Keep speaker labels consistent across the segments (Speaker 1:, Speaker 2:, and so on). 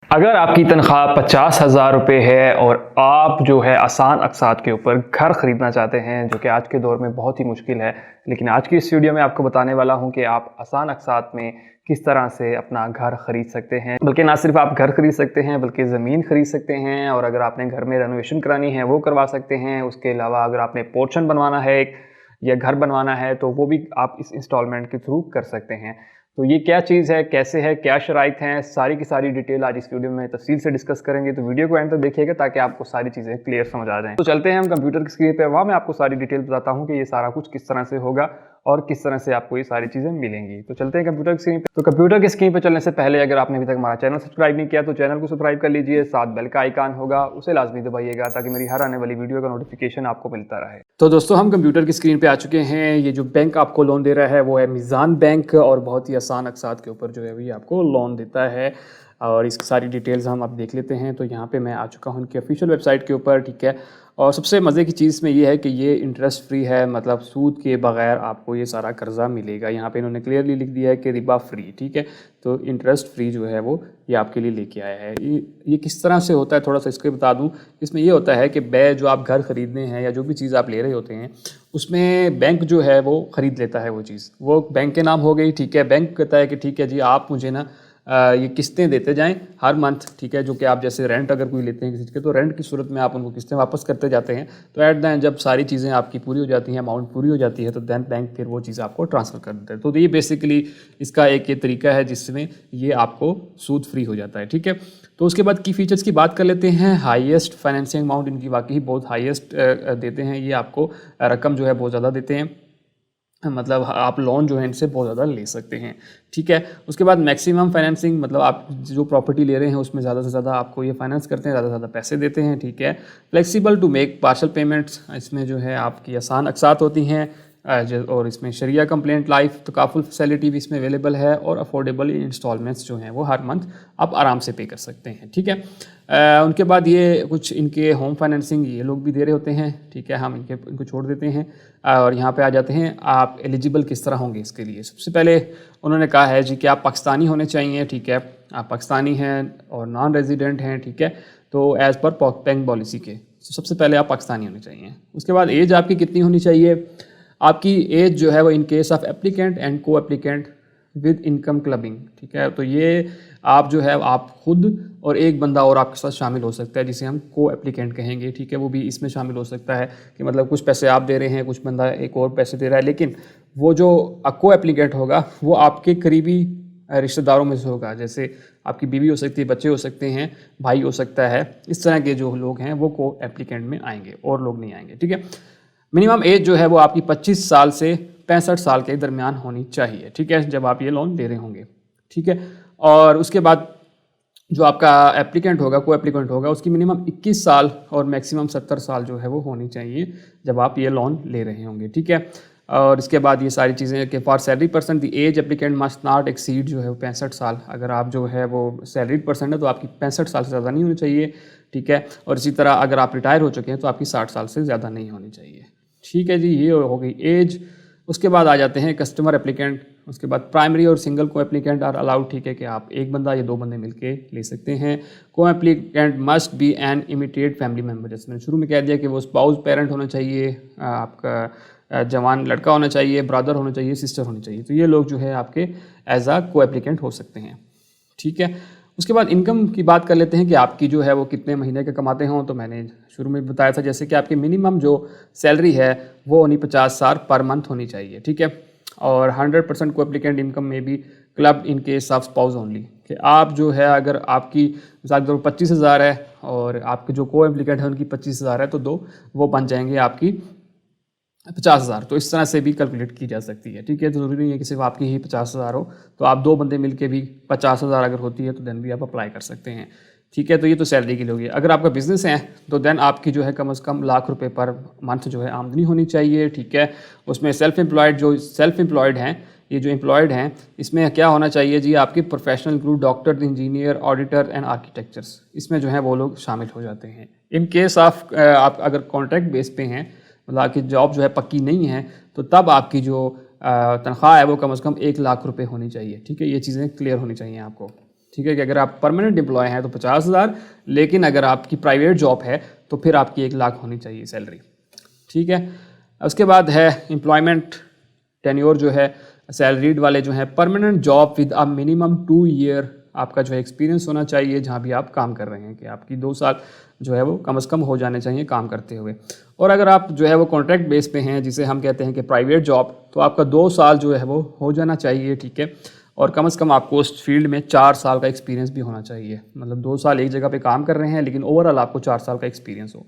Speaker 1: अगर आपकी तनख्वाह 50,000 रुपये है और आप जो है आसान अक़सात के ऊपर घर ख़रीदना चाहते हैं, जो कि आज के दौर में बहुत ही मुश्किल है, लेकिन आज की इस वीडियो में आपको बताने वाला हूं कि आप आसान अक़सात में किस तरह से अपना घर ख़रीद सकते हैं। बल्कि ना सिर्फ आप घर ख़रीद सकते हैं बल्कि ज़मीन ख़रीद सकते हैं, और अगर आपने घर में रेनोवेशन करानी है वो करवा सकते हैं। उसके अलावा अगर आपने पोर्शन बनवाना है या घर बनवाना है तो वो भी आप इस इंस्टॉलमेंट के थ्रू कर सकते हैं। तो ये क्या चीज़ है, कैसे है, क्या शराइत हैं, सारी की सारी डिटेल आज इस वीडियो में तफसील से डिस्कस करेंगे। तो वीडियो को एंड तक देखिएगा ताकि आपको सारी चीज़ें क्लियर समझ आ जाएं। तो चलते हैं हम कंप्यूटर की स्क्रीन पे, वहाँ मैं आपको सारी डिटेल बताता हूँ कि ये सारा कुछ किस तरह से होगा और किस तरह से आपको ये सारी चीज़ें मिलेंगी। तो चलते हैं कंप्यूटर की स्क्रीन पे। तो कंप्यूटर की स्क्रीन पर चलने से पहले अगर आपने अभी तक हमारा चैनल सब्सक्राइब नहीं किया तो चैनल को सब्सक्राइब कर लीजिए, साथ बेल का आइकन होगा उसे लाजमी दबाइएगा ताकि मेरी हर आने वाली वीडियो का नोटिफिकेशन आपको मिलता रहे। तो दोस्तों हम कंप्यूटर की स्क्रीन पे आ चुके हैं। ये जो बैंक आपको लोन दे रहा है वो है मीज़ान बैंक, और बहुत ही आसान अक़सात के ऊपर जो है ये आपको लोन देता है। और इसकी सारी डिटेल्स हम अब देख लेते हैं। तो यहाँ पे मैं आ चुका हूँ इनकी ऑफिशियल वेबसाइट के ऊपर, ठीक है। और सबसे मज़े की चीज़ में ये है कि ये इंटरेस्ट फ्री है, मतलब सूद के बगैर आपको ये सारा कर्जा मिलेगा। यहाँ पे इन्होंने क्लियरली लिख दिया है कि रिबा फ्री, ठीक है। तो इंटरेस्ट फ्री जो है वो ये आपके लिए लेके आया है। ये किस तरह से होता है थोड़ा सा इसके बता दूँ। इसमें ये होता है कि जो आप घर ख़रीदने हैं या जो भी चीज़ आप ले रहे होते हैं उसमें बैंक जो है वो ख़रीद लेता है वो चीज़, वो बैंक के नाम हो गई, ठीक है। बैंक कहता है कि ठीक है जी आप मुझे ना ये किस्तें देते जाएं हर मंथ, ठीक है। जो कि आप जैसे रेंट अगर कोई लेते हैं किसी के, तो रेंट की सूरत में आप उनको किस्तें वापस करते जाते हैं। तो एट द एंड जब सारी चीज़ें आपकी पूरी हो जाती हैं, अमाउंट पूरी हो जाती है, तो दैन बैंक फिर वो चीज़ आपको ट्रांसफ़र कर देता है। तो ये बेसिकली इसका एक ये तरीका है जिसमें ये आपको सूद फ्री हो जाता है, ठीक है। तो उसके बाद की फीचर्स की बात कर लेते हैं। हाईएस्ट फाइनेंसिंग अमाउंट इनकी वाकई बहुत हाईएस्ट देते हैं। ये आपको रकम जो है बहुत ज़्यादा देते हैं, मतलब आप लोन जो है इनसे बहुत ज़्यादा ले सकते हैं, ठीक है। उसके बाद मैक्सिमम फाइनेंसिंग, मतलब आप जो प्रॉपर्टी ले रहे हैं उसमें ज़्यादा से ज़्यादा आपको ये फाइनेंस करते हैं, ज़्यादा से ज़्यादा पैसे देते हैं, ठीक है। Flexible to make partial payments, इसमें जो है आपकी आसान अक़सात होती हैं। और इसमें शरिया कंप्लेंट लाइफ तकाफुल फैसिलिटी भी इसमें अवेलेबल है, और अफोर्डेबल इंस्टॉलमेंट्स जो हैं वो हर मंथ आप आराम से पे कर सकते हैं, ठीक है। उनके बाद ये कुछ इनके होम फाइनेंसिंग ये लोग भी दे रहे होते हैं, ठीक है। हम इनको छोड़ देते हैं और यहाँ पे आ जाते हैं आप एलिजिबल किस तरह होंगे इसके लिए। सबसे पहले उन्होंने कहा है जी कि आप पाकिस्तानी होने चाहिए, ठीक है। आप पाकिस्तानी हैं और नॉन रेजिडेंट हैं, ठीक है। तो एज़ पर बैंक पॉलिसी के सबसे पहले आप पाकिस्तानी होने चाहिए। उसके बाद एज आपकी कितनी होनी चाहिए। आपकी एज जो है वो in case of applicant and को एप्लीकेंट विद इनकम क्लबिंग, ठीक है। तो ये आप जो है आप खुद और एक बंदा और आपके साथ शामिल हो सकता है जिसे हम को एप्लीकेंट कहेंगे, ठीक है। वो भी इसमें शामिल हो सकता है कि मतलब कुछ पैसे आप दे रहे हैं, कुछ बंदा एक और पैसे दे रहा है, लेकिन वो जो को एप्लीकेंट होगा वो आपके करीबी रिश्तेदारों में से होगा। जैसे आपकी बीवी हो सकती है, बच्चे हो सकते हैं, भाई हो सकता है, इस तरह के जो लोग हैं वो को एप्लीकेंट में आएंगे, और लोग नहीं आएंगे, ठीक है। मिनिमम एज जो है वो आपकी 25 साल से 65 साल के दरमियान होनी चाहिए, ठीक है, जब आप ये लोन ले रहे होंगे, ठीक है। और उसके बाद जो आपका एप्लीकेंट होगा, को एप्लीकेंट होगा, उसकी मिनिमम 21 साल और मैक्सिमम 70 साल जो है वो होनी चाहिए जब आप ये लोन ले रहे होंगे, ठीक है। और इसके बाद ये सारी चीज़ें कि for salary person the age applicant must not exceed जो है वो 65 साल। अगर आप जो है वो सैलरी पर्सन है तो आपकी 65 साल से ज़्यादा नहीं होनी चाहिए, ठीक है। और इसी तरह अगर आप रिटायर हो चुके हैं तो आपकी 60 साल से ज़्यादा नहीं होनी चाहिए, ठीक है जी। ये हो गई एज। उसके बाद आ जाते हैं कस्टमर एप्लीकेंट। उसके बाद प्राइमरी और सिंगल को एप्लीकेंट आर अलाउड, ठीक है, कि आप एक बंदा या दो बंदे मिलके ले सकते हैं। को applicant must be an immediate family member, जैसे मैंने शुरू में कह दिया कि वो स्पाउस पेरेंट होना चाहिए, आपका जवान लड़का होना चाहिए, ब्रदर होना चाहिए, सिस्टर होनी चाहिए। तो ये लोग जो है आपके एज आ को एप्लीकेंट हो सकते हैं, ठीक है। उसके बाद इनकम की बात कर लेते हैं कि आपकी जो है वो कितने महीने के कमाते हों। तो मैंने शुरू में बताया था जैसे कि आपकी मिनिमम जो सैलरी है वो 50,000 पर मंथ होनी चाहिए, ठीक है। और 100% को एप्लीकेंट इनकम में भी club in case of spouse only, कि आप जो है अगर आपकी मिसाल के तौर पर 25,000 है और आपके जो को एप्लीकेंट है उनकी 25,000 है, तो दो वो बन जाएंगे आपकी 50,000। तो इस तरह से भी कैलकुलेट की जा सकती है, ठीक है। तो ज़रूरी नहीं है कि सिर्फ आपकी ही 50,000 हो, तो आप दो बंदे मिलके भी 50,000 अगर होती है तो देन भी आप अप्लाई कर सकते हैं, ठीक है। तो ये तो सैलरी के लिए होगी। अगर आपका बिजनेस है तो देन आपकी जो है कम से कम लाख रुपए पर मंथ जो है आमदनी होनी चाहिए, ठीक है। उसमें सेल्फ एम्प्लॉयड हैं, ये जो एम्प्लॉयड हैं इसमें क्या होना चाहिए जी, आपके professional include doctor, engineer, auditor and architectures, इसमें जो है वो लोग शामिल हो जाते हैं। इन केस ऑफ आप अगर कॉन्ट्रैक्ट बेस पे हैं, मतलब आपकी जॉब जो है पक्की नहीं है, तो तब आपकी जो तनख्वाह है वो कम से कम 1 लाख रुपए होनी चाहिए, ठीक है। ये चीज़ें क्लियर होनी चाहिए आपको। ठीक है, कि अगर आप परमानेंट एम्प्लॉय हैं तो 50,000, लेकिन अगर आपकी प्राइवेट जॉब है तो फिर आपकी 1 लाख होनी चाहिए सैलरी। ठीक है, उसके बाद है एम्प्लॉयमेंट टेन्योर जो है, सैलरीड वाले जो हैं, permanent job with a minimum 2 year आपका जो है एक्सपीरियंस होना चाहिए जहाँ भी आप काम कर रहे हैं, कि आपकी 2 साल जो है वो कम से कम हो जाने चाहिए काम करते हुए। और अगर आप जो है वो कॉन्ट्रैक्ट बेस पे हैं, जिसे हम कहते हैं कि प्राइवेट जॉब, तो आपका 2 साल जो है वो हो जाना चाहिए। ठीक है, और कम से कम आपको उस फील्ड में 4 साल का एक्सपीरियंस भी होना चाहिए, मतलब 2 साल एक जगह पे काम कर रहे हैं लेकिन ओवरऑल आपको 4 साल का एक्सपीरियंस हो।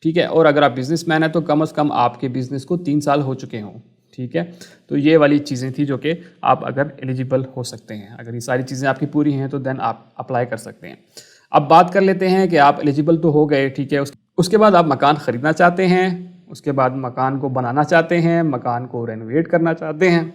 Speaker 1: ठीक है, और अगर आप बिजनेसमैन हैं तो कम से कम आपके बिजनेस को 3 साल हो चुके हों। ठीक है, तो ये वाली चीज़ें थी जो कि आप अगर एलिजिबल हो सकते हैं, अगर ये सारी चीज़ें आपकी पूरी हैं तो देन आप अप्लाई कर सकते हैं। अब बात कर लेते हैं कि आप एलिजिबल तो हो गए, ठीक है, उसके बाद आप मकान ख़रीदना चाहते हैं, उसके बाद मकान को बनाना चाहते हैं, मकान को रेनोवेट करना चाहते हैं,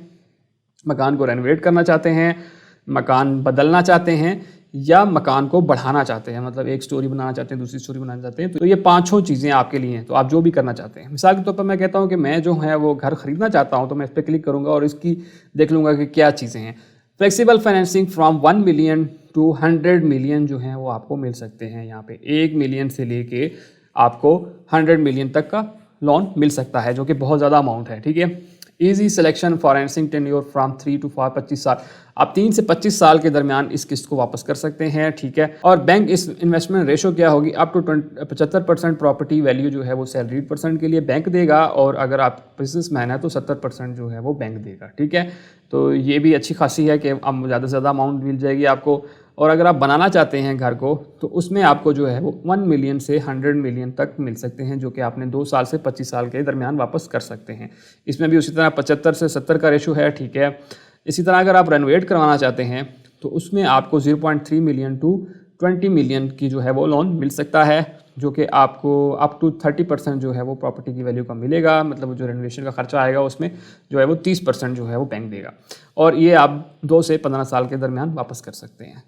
Speaker 1: मकान बदलना चाहते हैं, या मकान को बढ़ाना चाहते हैं, मतलब एक स्टोरी बनाना चाहते हैं, दूसरी स्टोरी बनाना चाहते हैं। तो ये 5 चीज़ें आपके लिए हैं, तो आप जो भी करना चाहते हैं। मिसाल के तौर पर मैं कहता हूँ कि मैं जो है वो घर ख़रीदना चाहता हूँ, तो मैं इस पर क्लिक करूँगा और इसकी देख लूँगा कि क्या चीज़ें हैं। Flexible financing from 1 million to 100 million जो हैं वो आपको मिल सकते हैं। यहाँ पे 1 मिलियन से लेके आपको 100 मिलियन तक का लोन मिल सकता है, जो कि बहुत ज़्यादा अमाउंट है। ठीक है, easy selection financing tenure from 3 to 5 25 साल, आप 3 से 25 साल के दरमियान इस किस्त को वापस कर सकते हैं। ठीक है, और बैंक इस इन्वेस्टमेंट रेशो क्या होगी, अप टू 75% प्रॉपर्टी वैल्यू जो है वो सैलरीड पर्सन के लिए बैंक देगा, और अगर आप बिजनेसमैन है तो 70% जो है वो बैंक देगा। ठीक है, तो ये भी अच्छी खासी है कि अब ज़्यादा से ज़्यादा अमाउंट मिल जाएगी आपको। और अगर आप बनाना चाहते हैं घर को, तो उसमें आपको जो है वो 1 मिलियन से 100 मिलियन तक मिल सकते हैं, जो कि आपने 2 साल से 25 साल के दरमियान वापस कर सकते हैं। इसमें भी उसी तरह 75 से 70 का रेशो है। ठीक है, इसी तरह अगर आप रेनोवेट करवाना चाहते हैं तो उसमें आपको 0.3 मिलियन टू 20 मिलियन की जो है वो लोन मिल सकता है, जो कि आपको अप टू 30% जो है वो प्रॉपर्टी की वैल्यू का मिलेगा, मतलब जो रेनोवेशन का खर्चा आएगा उसमें जो है वो 30% जो है वो बैंक देगा, और ये आप 2 से 15 साल के दरमियान वापस कर सकते हैं।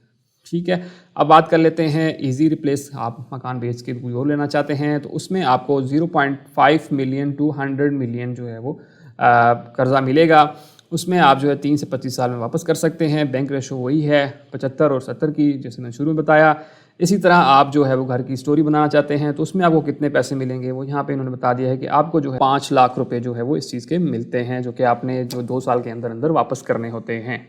Speaker 1: ठीक है, अब बात कर लेते हैं इजी रिप्लेस, आप मकान बेच के कोई और लेना चाहते हैं तो उसमें आपको 0.5 मिलियन टू 100 मिलियन जो है वो कर्जा मिलेगा। उसमें आप जो है 3 से 25 साल में वापस कर सकते हैं। बैंक रेशो वही है 75 और 70 की, जैसे मैंने शुरू में बताया। इसी तरह आप जो है वो घर की स्टोरी बनाना चाहते हैं तो उसमें आपको कितने पैसे मिलेंगे, वो यहाँ पे इन्होंने बता दिया है कि आपको जो है 5 लाख रुपए जो है वो इस चीज़ के मिलते हैं, जो कि आपने जो 2 साल के अंदर अंदर वापस करने होते हैं।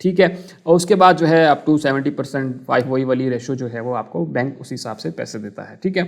Speaker 1: ठीक है, और उसके बाद जो है अप टू 70% वही वाली रेशो जो है वो आपको बैंक उस हिसाब से पैसे देता है। ठीक है,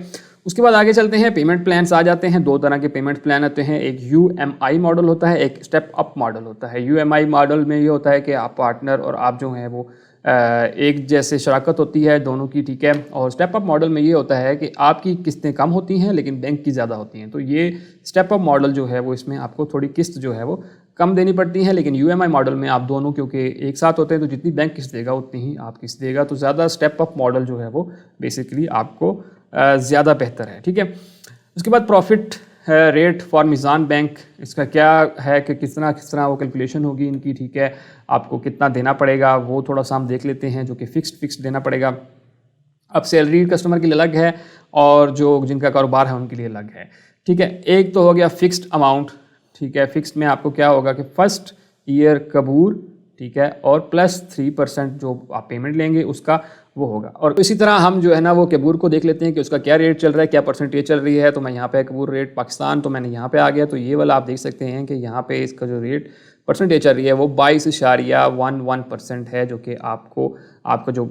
Speaker 1: उसके बाद आगे चलते हैं, पेमेंट प्लान्स आ जाते हैं। 2 तरह के पेमेंट प्लान आते हैं, एक UMI मॉडल होता है, एक स्टेप अप मॉडल होता है। UMI मॉडल में ये होता है कि आप पार्टनर और आप जो हैं वो एक जैसे शराकत होती है दोनों की। ठीक है, और स्टेप अप मॉडल में ये होता है कि आपकी किस्तें कम होती हैं लेकिन बैंक की ज़्यादा होती हैं। तो ये स्टेप अप मॉडल जो है वो इसमें आपको थोड़ी किस्त जो है वो कम देनी पड़ती है, लेकिन UMI मॉडल में आप दोनों क्योंकि एक साथ होते हैं तो जितनी बैंक किस्त देगा उतनी ही आप किस्त देगा, तो ज़्यादा स्टेप अप मॉडल जो है वो बेसिकली आपको ज़्यादा बेहतर है। ठीक है, उसके बाद profit rate for Meezaan bank, इसका क्या है कि किस तरह वो कैलकुलेशन होगी इनकी। ठीक है, आपको कितना देना पड़ेगा वो थोड़ा सा हम देख लेते हैं, जो कि फिक्स्ड देना पड़ेगा। अब सैलरी कस्टमर के लिए अलग है और जो जिनका कारोबार है उनके लिए अलग है। ठीक है, एक तो हो गया फिक्स्ड अमाउंट। ठीक है, फिक्स्ड में आपको क्या होगा कि फर्स्ट ईयर कबूर, ठीक है, और प्लस 3% जो आप पेमेंट लेंगे उसका वो होगा। और इसी तरह हम जो है ना वो कबूर को देख लेते हैं कि उसका क्या रेट चल रहा है, क्या परसेंटेज चल रही है। तो मैं यहाँ पे कबूर रेट पाकिस्तान, तो मैंने यहाँ पे आ गया, तो ये वाला आप देख सकते हैं कि यहाँ पे इसका जो रेट परसेंटेज चल रही है वो 22.11% है, जो कि आपको जो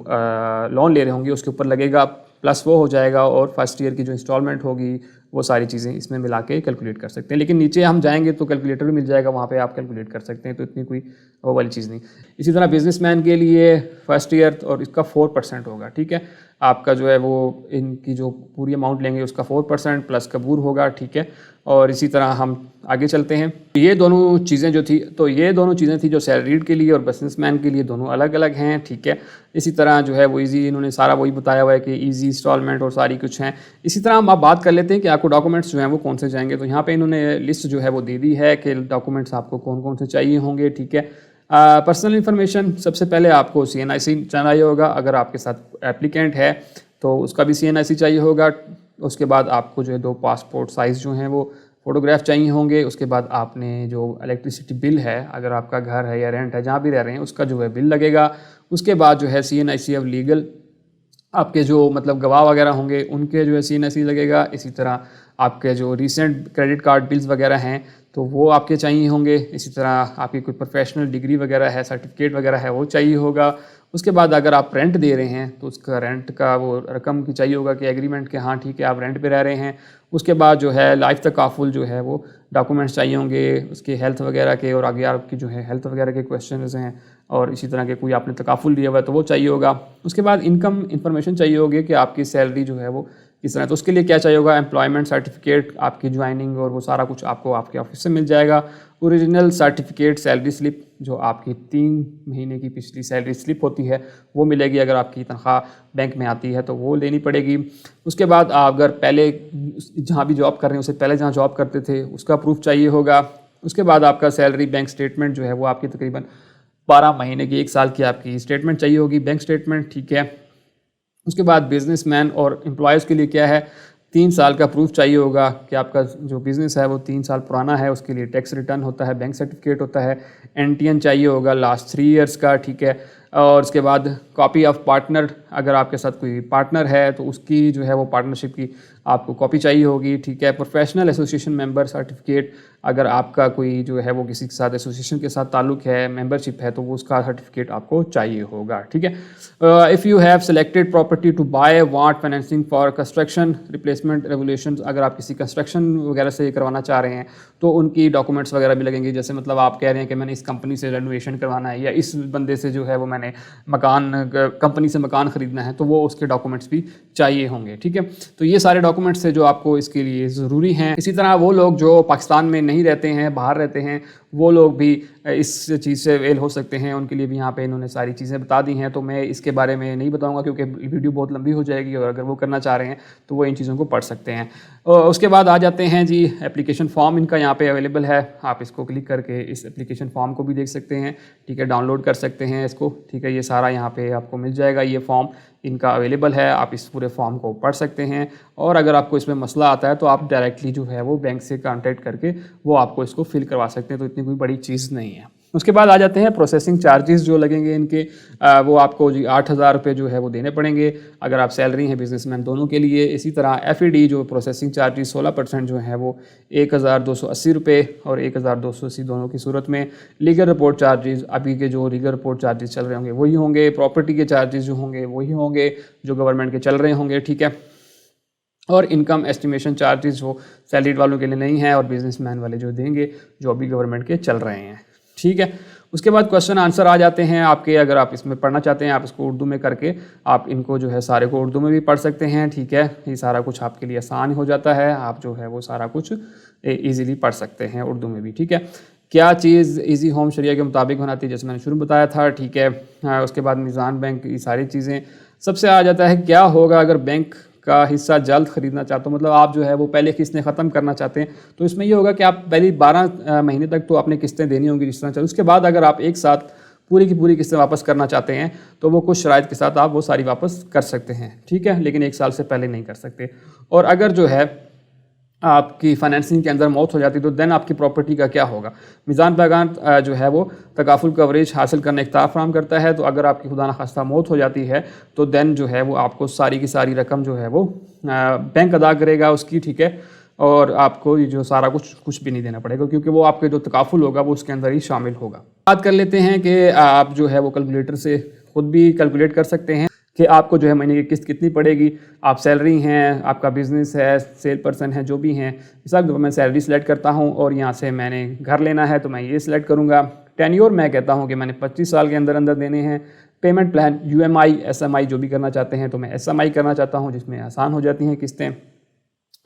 Speaker 1: लोन ले रहे होंगे उसके ऊपर लगेगा, प्लस वो हो जाएगा, और फर्स्ट ईयर की जो इंस्टॉलमेंट होगी वो सारी चीज़ें इसमें मिला के कैलकुलेट कर सकते हैं। लेकिन नीचे हम जाएंगे तो कैलकुलेटर भी मिल जाएगा, वहाँ पे आप कैलकुलेट कर सकते हैं, तो इतनी कोई वो वाली चीज़ नहीं। इसी तरह बिजनेसमैन के लिए फर्स्ट ईयर और इसका 4% होगा। ठीक है, आपका जो है वो इनकी जो पूरी अमाउंट लेंगे उसका 4% प्लस कबूर होगा। ठीक है, और इसी तरह हम आगे चलते हैं। ये दोनों चीज़ें जो थी, तो ये दोनों चीज़ें थी जो सैलरीड के लिए और बिजनेसमैन के लिए दोनों अलग अलग हैं। ठीक है, इसी तरह जो है वो ईजी, इन्होंने सारा वही बताया हुआ है कि ईजी इंस्टॉलमेंट और सारी कुछ हैं। इसी तरह हम आप बात कर लेते हैं कि आपको डॉक्यूमेंट्स जो हैं वो कौन से जाएंगे। तो यहाँ पे इन्होंने लिस्ट जो है वो दे दी है कि डॉक्यूमेंट्स आपको कौन कौन से चाहिए होंगे। ठीक है, पर्सनल इन्फॉर्मेशन, सबसे पहले आपको CNIC चाहिए होगा, अगर आपके साथ एप्लीकेंट है तो उसका भी CNIC चाहिए होगा। उसके बाद आपको जो है 2 पासपोर्ट साइज़ जो हैं वो
Speaker 2: फ़ोटोग्राफ चाहिए होंगे। उसके बाद आपने जो इलेक्ट्रिसिटी बिल है, अगर आपका घर है या रेंट है, जहाँ भी रह रहे हैं, उसका जो है बिल लगेगा। उसके बाद जो है CNIC ऑफ लीगल, आपके जो मतलब गवाह वगैरह होंगे उनके जो है CNIC लगेगा। इसी तरह आपके जो रीसेंट क्रेडिट कार्ड बिल्स वगैरह हैं तो वो आपके चाहिए होंगे। इसी तरह आपकी कोई प्रोफेशनल डिग्री वगैरह है, सर्टिफिकेट वगैरह है, वो चाहिए होगा। उसके बाद अगर आप रेंट दे रहे हैं तो उसका रेंट का वो रकम की चाहिए होगा कि एग्रीमेंट के हाँ ठीक है आप रेंट पे रह रहे हैं। उसके बाद जो है लाइफ तकाफुल जो है वो डॉक्यूमेंट्स चाहिए होंगे उसके हेल्थ वगैरह के, और आगे आपकी जो है हेल्थ वगैरह के क्वेश्चंस हैं और इसी तरह के कोई आपने तकाफुल लिया हुआ है तो वो चाहिए होगा। उसके बाद इनकम इन्फॉर्मेशन चाहिए होगी कि आपकी सैलरी जो है वो किस तरह, तो उसके लिए क्या चाहिए होगा, एम्प्लॉयमेंट सर्टिफिकेट, आपकी ज्वाइनिंग और वो सारा कुछ आपको आपके ऑफिस से मिल जाएगा। ओरिजिनल सर्टिफिकेट, सैलरी स्लिप जो आपकी 3 महीने की पिछली सैलरी स्लिप होती है वो मिलेगी। अगर आपकी तनख्वाह बैंक में आती है तो वो लेनी पड़ेगी। उसके बाद आप अगर पहले जहाँ भी जॉब कर रहे हैं उससे पहले जहाँ जॉब करते थे उसका प्रूफ चाहिए होगा। उसके बाद आपका सैलरी बैंक स्टेटमेंट जो है वो आपकी तकरीबन 12 महीने की 1 साल की आपकी स्टेटमेंट चाहिए होगी, बैंक स्टेटमेंट, ठीक है। उसके बाद बिजनेसमैन और एम्प्लॉयज़ के लिए क्या है, 3 साल का प्रूफ चाहिए होगा कि आपका जो बिज़नेस है वो 3 साल पुराना है। उसके लिए टैक्स रिटर्न होता है, बैंक सर्टिफिकेट होता है, NTN चाहिए होगा लास्ट 3 ईयर्स का, ठीक है। और उसके बाद कॉपी ऑफ पार्टनर, अगर आपके साथ कोई पार्टनर है तो उसकी जो है वो पार्टनरशिप की आपको कॉपी चाहिए होगी, ठीक है। प्रोफेशनल एसोसिएशन मेंबर सर्टिफिकेट, अगर आपका कोई जो है वो किसी के साथ एसोसिएशन के साथ ताल्लुक़ है, मेंबरशिप है, तो वो उसका सर्टिफिकेट आपको चाहिए होगा, ठीक है। If you have selected property to buy want financing for construction replacement regulation, अगर आप किसी कंस्ट्रक्शन वगैरह से करवाना चाह रहे हैं तो उनकी डॉक्यूमेंट्स वगैरह भी लगेंगे। जैसे मतलब आप कह रहे हैं कि मैंने इस कंपनी से रेनोवेशन करवाना है या इस बंदे से जो है वो मैंने मकान कंपनी से मकान ख़रीदना है तो वो उसके डॉक्यूमेंट्स भी चाहिए होंगे, ठीक है। तो ये सारे डॉक्यूमेंट्स है जो आपको इसके लिए ज़रूरी हैं। इसी तरह वो लोग जो पाकिस्तान में नहीं रहते हैं, बाहर रहते हैं, वो लोग भी इस चीज़ से अवेल हो सकते हैं। उनके लिए भी यहाँ पे इन्होंने सारी चीज़ें बता दी हैं, तो मैं इसके बारे में नहीं बताऊँगा क्योंकि वीडियो बहुत लंबी हो जाएगी, और अगर वो करना चाह रहे हैं तो वो इन चीज़ों को पढ़ सकते हैं। उसके बाद आ जाते हैं जी एप्लीकेशन फॉर्म, इनका यहाँ पे अवेलेबल है। आप इसको क्लिक करके इस एप्लीकेशन फॉर्म को भी देख सकते हैं, ठीक है, डाउनलोड कर सकते हैं इसको, ठीक है। ये सारा यहाँ पे आपको मिल जाएगा, ये फॉर्म इनका अवेलेबल है, आप इस पूरे फॉर्म को पढ़ सकते हैं। और अगर आपको इसमें मसला आता है तो आप डायरेक्टली जो है वो बैंक से कांटेक्ट करके वो आपको इसको फिल करवा सकते हैं, तो इतनी कोई बड़ी चीज़ नहीं है। उसके बाद आ जाते हैं प्रोसेसिंग चार्जेस जो लगेंगे इनके, वो आपको जी 8,000 रुपये जो है वो देने पड़ेंगे अगर आप सैलरी हैं बिजनेसमैन दोनों के लिए। इसी तरह FED जो प्रोसेसिंग चार्जेस 16% जो है वो 1,280 रुपये और 1,280 दोनों की सूरत में। लीगल रिपोर्ट चार्जेस, अभी के जो लीगल रिपोर्ट चार्जेस चल रहे होंगे वही होंगे। प्रॉपर्टी के चार्जेस जो होंगे वही होंगे जो गवर्नमेंट के चल रहे होंगे, ठीक है। और इनकम एस्टिमेशन चार्जेस वो सैलरीड वालों के लिए नहीं है और बिजनेसमैन वाले जो देंगे जो अभी गवर्नमेंट के चल रहे हैं, ठीक है। उसके बाद क्वेश्चन आंसर आ जाते हैं आपके, अगर आप इसमें पढ़ना चाहते हैं आप इसको उर्दू में करके आप इनको जो है सारे को उर्दू में भी पढ़ सकते हैं, ठीक है। ये सारा कुछ आपके लिए आसान हो जाता है, आप जो है वो सारा कुछ ईज़िली पढ़ सकते हैं उर्दू में भी, ठीक है। क्या चीज़ इजी होम शरिया के मुताबिक बनाती है, जैसे मैंने शुरू में बताया था, ठीक है। उसके बाद मीज़ान बैंक, ये सारी चीज़ें। सबसे आ जाता है क्या होगा अगर बैंक का हिस्सा जल्द ख़रीदना चाहते हो, मतलब आप जो है वो पहले किस्तें ख़त्म करना चाहते हैं, तो इसमें ये होगा कि आप पहली 12 महीने तक तो आपने किस्तें देनी होंगी जिस तरह चल। उसके बाद अगर आप एक साथ पूरी की पूरी किस्तें वापस करना चाहते हैं तो वो कुछ शराइत के साथ आप वो सारी वापस कर सकते हैं, ठीक है, लेकिन 1 साल से पहले नहीं कर सकते। और अगर जो है आपकी फाइनेंसिंग के अंदर मौत हो जाती तो देन आपकी प्रॉपर्टी का क्या होगा। मीज़ान पैगान जो है वो तकाफुल कवरेज हासिल करने इख्तियार फराहम करता है, तो अगर आपकी खुदा न खास्ता मौत हो जाती है तो देन जो है वो आपको सारी की सारी रकम जो है वो बैंक अदा करेगा उसकी, ठीक है। और आपको ये जो सारा कुछ भी नहीं देना पड़ेगा क्योंकि वो आपके जो तकाफुल होगा वो उसके अंदर ही शामिल होगा। बात कर लेते हैं कि आप जो है वो कैलकुलेटर से ख़ुद भी कैलकुलेट कर सकते हैं कि आपको जो है महीने की किस्त कितनी पड़ेगी। आप सैलरी हैं, आपका बिज़नेस है, सेल पर्सन है, जो भी हैं। मिसाल के तौर पर मैं सैलरी सेलेक्ट करता हूं और यहाँ से मैंने घर लेना है तो मैं ये सिलेक्ट करूँगा। टेन्योर मैं कहता हूँ कि मैंने 25 साल के अंदर अंदर देने हैं। पेमेंट प्लान UMI SMI जो भी करना चाहते हैं तो मैं SMI करना चाहता हूँ जिसमें आसान हो जाती हैं किस्तें।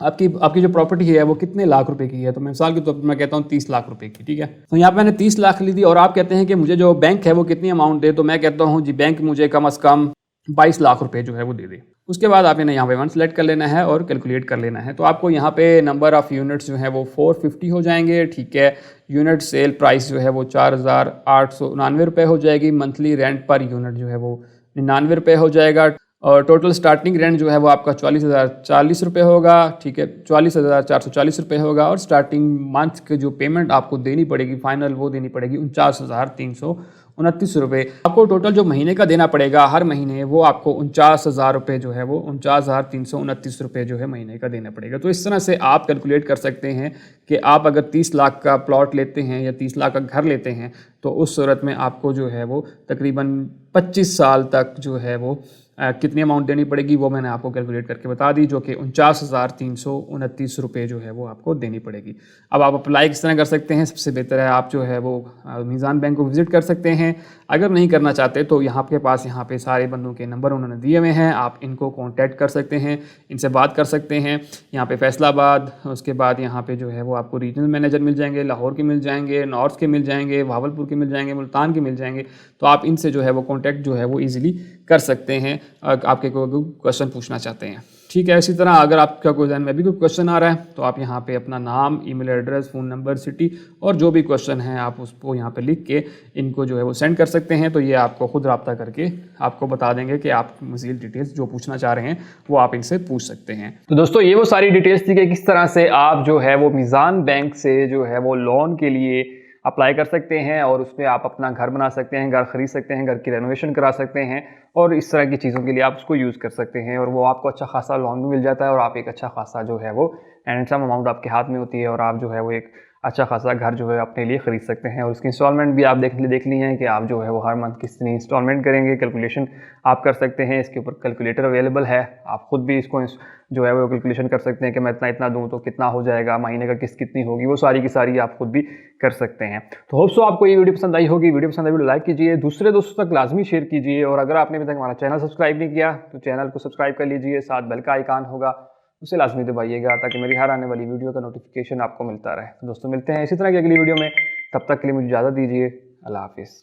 Speaker 2: आपकी जो प्रॉपर्टी है वो कितने लाख रुपए की है, तो मैं मिसाल के तौर पर मैं कहता हूँ 30 लाख रुपए की, ठीक है। तो यहाँ पे मैंने 30 लाख ली थी और आप कहते हैं कि मुझे जो बैंक है वो कितनी अमाउंट दे, तो मैं कहता हूँ जी बैंक मुझे कम अज़ कम 22 लाख रुपए जो है वो दे दे। उसके बाद आपने यहाँ पे 1 सेलेक्ट कर लेना है और कैलकुलेट कर लेना है, तो आपको यहाँ पे नंबर ऑफ़ यूनिट्स जो है वो 450 हो जाएंगे, ठीक है। यूनिट सेल प्राइस जो है वो 4,899 रुपये हो जाएगी। मंथली रेंट पर यूनिट जो है वो 99 रुपये हो जाएगा। और टोटल स्टार्टिंग रेंट जो है वो आपका 40,040 रुपये होगा, ठीक है, 40,440 रुपये होगा। और स्टार्टिंग मंथ के जो पेमेंट आपको देनी पड़ेगी फाइनल, वो देनी पड़ेगी 49,329 रुपये। आपको टोटल जो महीने का देना पड़ेगा हर महीने, वो आपको 49,000 रुपये जो है वो 49,329 रुपये जो है महीने का देना पड़ेगा। तो इस तरह से आप कैलकुलेट कर सकते हैं कि आप अगर 30 लाख का प्लॉट लेते हैं या 30 लाख का घर लेते हैं तो उस सूरत में आपको जो है वो तकरीबन 25 साल तक जो है वो कितनी अमाउंट देनी पड़ेगी, वो मैंने आपको कैलकुलेट करके बता दी, जो कि 49,329 रुपये जो है वो आपको देनी पड़ेगी। अब आप अप्लाई किस तरह कर सकते हैं? सबसे बेहतर है आप जो है वो मीज़ान बैंक को विज़िट कर सकते हैं। अगर नहीं करना चाहते तो यहाँ के पास यहाँ पे सारे बंदों के नंबर उन्होंने दिए हुए हैं, आप इनको कॉन्टैक्ट कर सकते हैं, इनसे बात कर सकते हैं। यहाँ पे फैसलाबाद, उसके बाद यहाँ पे जो है वो आपको रीजनल मैनेजर मिल जाएंगे, लाहौर के मिल जाएंगे, नॉर्थ के मिल जाएंगे, भावलपुर के मिल जाएंगे, मुल्तान के मिल जाएंगे। तो आप इनसे जो है वो कॉन्टैक्ट जो है वो ईजिली कर सकते हैं आपके कोई क्वेश्चन पूछना चाहते हैं, ठीक है। इसी तरह अगर आपका कोई जहन में भी कोई क्वेश्चन आ रहा है तो आप यहाँ पे अपना नाम, email address, phone number, city और जो भी क्वेश्चन है आप उसको यहाँ पे लिख के इनको जो है वो सेंड कर सकते हैं। तो ये आपको खुद रब्ता करके आपको बता देंगे कि आप मज़ीद डिटेल्स जो पूछना चाह रहे हैं वो आप इनसे पूछ सकते हैं।
Speaker 1: तो दोस्तों ये वो सारी डिटेल्स थी कि किस तरह से आप जो है वो मीज़ान बैंक से जो है वो लोन के लिए अप्लाई कर सकते हैं और उसमें आप अपना घर बना सकते हैं, घर खरीद सकते हैं, घर की रेनोवेशन करा सकते हैं और इस तरह की चीज़ों के लिए आप उसको यूज़ कर सकते हैं और वो आपको अच्छा खासा लोन भी मिल जाता है और आप एक अच्छा खासा जो है वो हैंडसम अमाउंट आपके हाथ में होती है और आप जो है वो एक अच्छा खासा घर जो है अपने लिए ख़रीद सकते हैं। और उसकी इंस्टॉलमेंट भी आप देख ली हैं कि आप जो है वो हर मंथ कितनी इंस्टॉलमेंट करेंगे, कैलकुलेशन आप कर सकते हैं। इसके ऊपर कैलकुलेटर अवेलेबल है, आप खुद भी इसको जो है वो कैलकुलेशन कर सकते हैं कि मैं इतना दूँ तो कितना हो जाएगा, महीने का किस्त कितनी होगी, वो सारी की सारी आप खुद भी कर सकते हैं। तो होप सो आपको ये वीडियो पसंद आई होगी। वीडियो पसंद आई तो लाइक कीजिए, दूसरे दोस्तों तक लाजमी शेयर कीजिए और अगर आपने अभी तक हमारा चैनल सब्सक्राइब नहीं किया तो चैनल को सब्सक्राइब कर लीजिए, साथ बेल का आइकान होगा उसे लाजमी दबाइएगा ताकि मेरी हर आने वाली वीडियो का नोटिफिकेशन आपको मिलता रहे। तो दोस्तों मिलते हैं इसी तरह की अगली वीडियो में, तब तक के लिए मुझे इजाज़त दीजिए। अल्लाह हाफिज़।